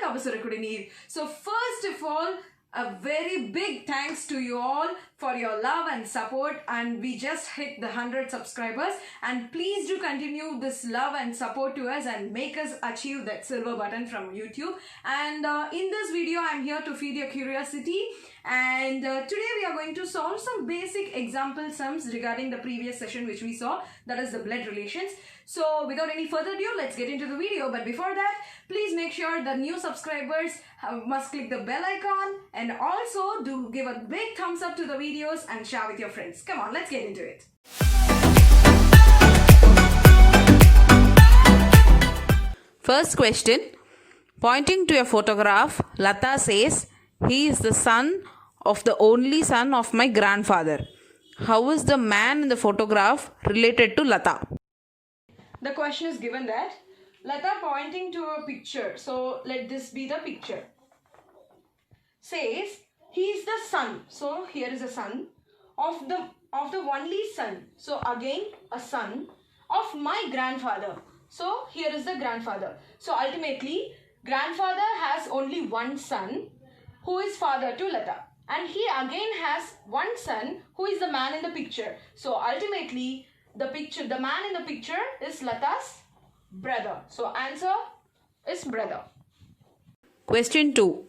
Avasarakudineer. So first of all, a very big thanks to you all for your love and support, and we just hit the 100 subscribers, and please do continue this love and support to us and make us achieve that silver button from YouTube. And in this video I'm here to feed your curiosity, and today we are going to solve some basic example sums regarding the previous session which we saw, that is the blood relations. So without any further ado, let's get into the video. But before that, please make sure the new subscribers must click the bell icon, and also do give a big thumbs up to the videos and share with your friends. Come on, let's get into it. First question. Pointing to a photograph, Lata says, "He is the son of the only son of my grandfather." How is the man in the photograph related to Lata? The question is given that Lata pointing to a picture. So let this be the picture. Says he is the son. So here is a son of the only son. So again a son of my grandfather. So here is the grandfather. So ultimately grandfather has only one son who is father to Lata. And he again has one son who is the man in the picture. So ultimately the man in the picture is Lata's brother. So answer is brother. Question 2.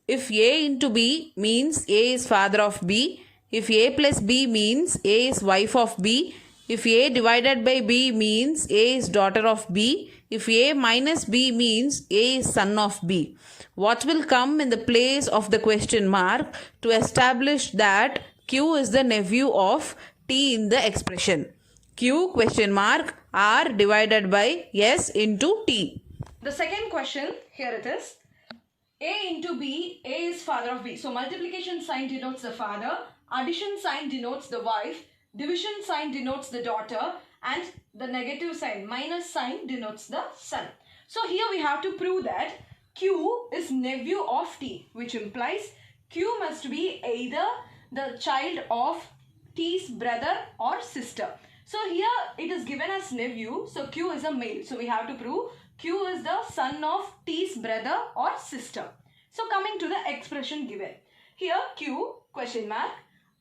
If A into B means A is father of B, if A plus B means A is wife of B, if A divided by B means A is daughter of B, if A minus B means A is son of B, what will come in the place of the question mark to establish that Q is the nephew of T in the expression? Q question mark R divided by S into T. The second question, here it is. A into B, A is father of B. So multiplication sign denotes the father, addition sign denotes the wife, division sign denotes the daughter, and the negative sign, minus sign, denotes the son. So here we have to prove that Q is nephew of T, which implies Q must be either the child of T's brother or sister. So here it is given as nephew, so Q is a male. So we have to prove Q is the son of T's brother or sister. So coming to the expression given. Here Q question mark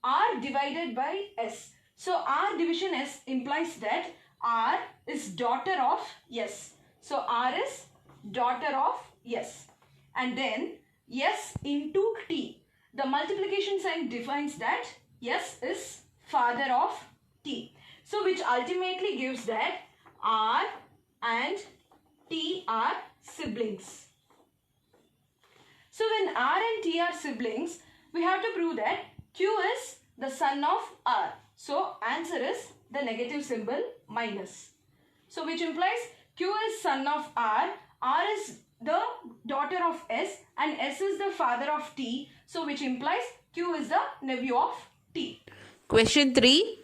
R divided by S. So R division S implies that R is daughter of S. So R is daughter of S. And then S into T. The multiplication sign defines that S is father of T. So which ultimately gives that R and T are siblings. So when R and T are siblings, we have to prove that Q is the son of R. So answer is the negative symbol minus. So which implies Q is son of R is the daughter of S, and S is the father of T. So which implies Q is the nephew of T. Question 3.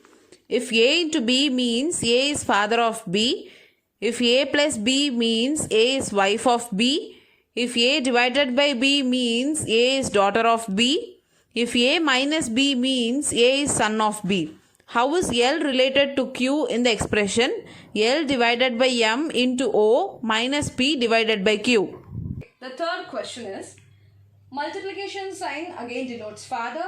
If A into B means A is father of B, if A plus B means A is wife of B, if A divided by B means A is daughter of B, if A minus B means A is son of B, how is L related to Q in the expression L divided by M into O minus P divided by Q? The third question is, multiplication sign again denotes father,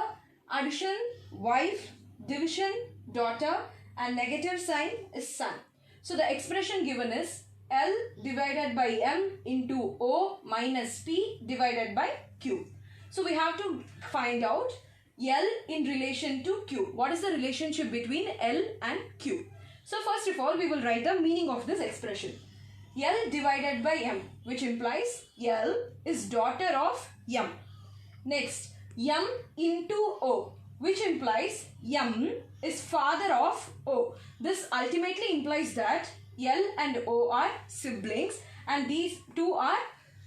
addition, wife, division, daughter, and negative sign is son. So the expression given is L divided by M into O minus P divided by Q. So we have to find out L in relation to Q. What is the relationship between L and Q? So first of all, we will write the meaning of this expression. L divided by M, which implies L is daughter of M. Next, M into O, which implies M is father of O. This ultimately implies that L and O are siblings, and these two are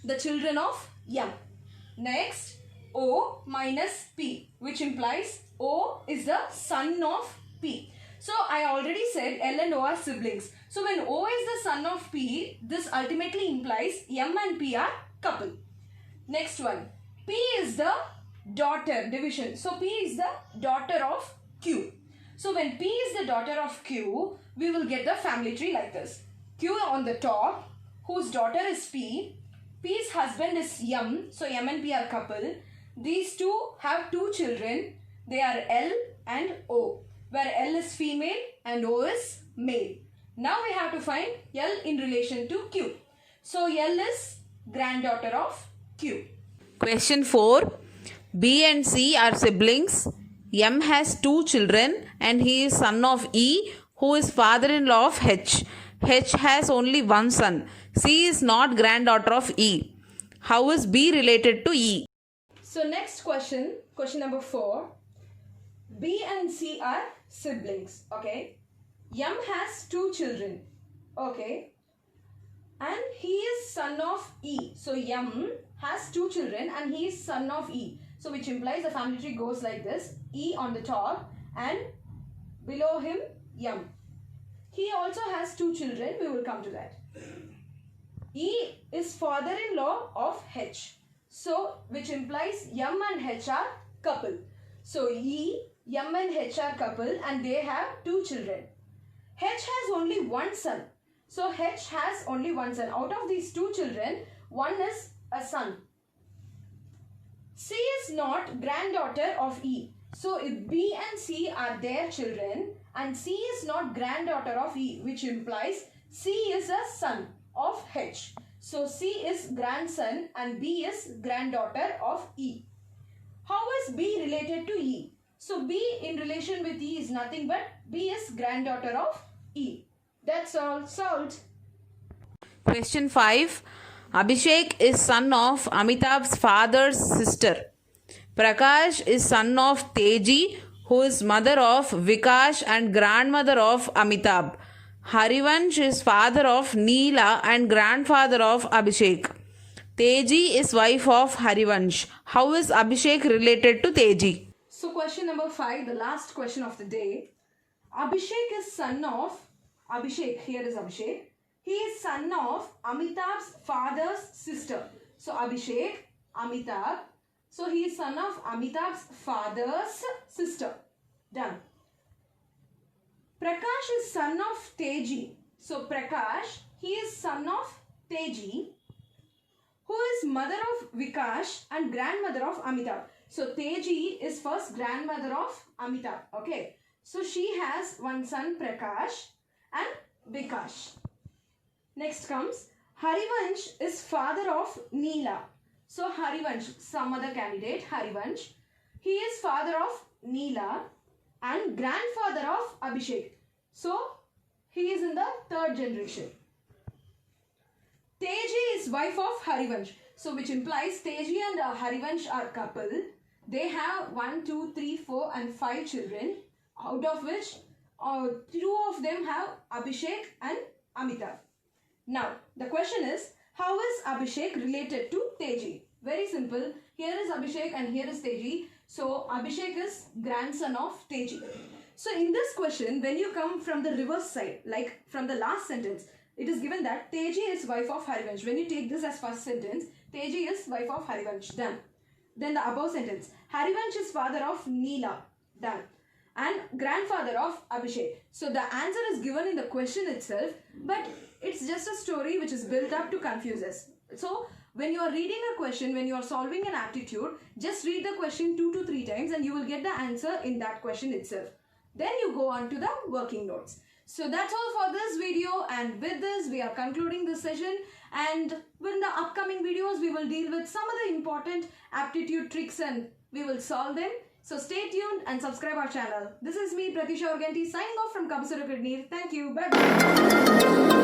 the children of M. Next, O minus P, which implies O is the son of P. So I already said L and O are siblings. So when O is the son of P, this ultimately implies M and P are couple. Next one, P is the daughter division. So P is the daughter of Q. So when P is the daughter of Q, we will get the family tree like this. Q on the top, whose daughter is P P's husband is M, so M and P are couple. These two have two children. They are L and O, where L is female and O is male. Now we have to find L in relation to Q. So L is granddaughter of Q. Question 4. B and C are siblings. M has two children and he is son of E, who is father-in-law of H. H has only one son. C is not granddaughter of E. How is B related to E? So next question, question number 4. B and C are siblings, okay. M has two children, okay. And he is son of E. So M has two children and he is son of E. So which implies the family tree goes like this. E on the top and below him M. He also has two children. We will come to that. E is father-in-law of H. So which implies M and H are couple. So E, M and H are couple and they have two children. H has only one son. So H has only one son. Out of these two children, one is a son. C is not granddaughter of E. So if B and C are their children and C is not granddaughter of E, which implies C is a son of H. So C is grandson and B is granddaughter of E. How is B related to E? So B in relation with E is nothing but B is granddaughter of E. That's all solved. Question 5. Abhishek is son of Amitabh's father's sister. Prakash is son of Teji, who is mother of Vikash and grandmother of Amitabh. Harivansh is father of Neela and grandfather of Abhishek. Teji is wife of Harivansh. How is Abhishek related to Teji? So question number 5, the last question of the day. Abhishek is son of, Abhishek, here is Abhishek. He is son of Amitabh's father's sister. So Abhishek, Amitabh. So he is son of Amitabh's father's sister. Done. Prakash is son of Teji. So Prakash, he is son of Teji, who is mother of Vikash and grandmother of Amitabh. So Teji is first grandmother of Amitabh. Okay. So she has one son Prakash and Vikash. Next comes Harivansh is father of Neela. So Harivansh, some other candidate, Harivansh. He is father of Neela and grandfather of Abhishek. So he is in the third generation. Teji is wife of Harivansh. So which implies Teji and Harivansh are couple. They have 1, 2, 3, 4 and 5 children. Out of which 2 of them have Abhishek and Amitabh. Now, the question is, how is Abhishek related to Teji? Very simple. Here is Abhishek and here is Teji. So, Abhishek is grandson of Teji. So, in this question, when you come from the reverse side, like from the last sentence, it is given that Teji is wife of Harivansh. When you take this as first sentence, Teji is wife of Harivansh. Done. Then the above sentence, Harivansh is father of Neela. Done. And grandfather of Abhishek. So the answer is given in the question itself, but it's just a story which is built up to confuse us. So when you are reading a question, when you are solving an aptitude, just read the question 2 to 3 times and you will get the answer in that question itself. Then you go on to the working notes. So that's all for this video, and with this we are concluding this session, and in the upcoming videos we will deal with some of the important aptitude tricks and we will solve them. So stay tuned and subscribe our channel. This is me, Pratisha Organti, signing off from Kabasura Kidney. Thank you. Bye bye.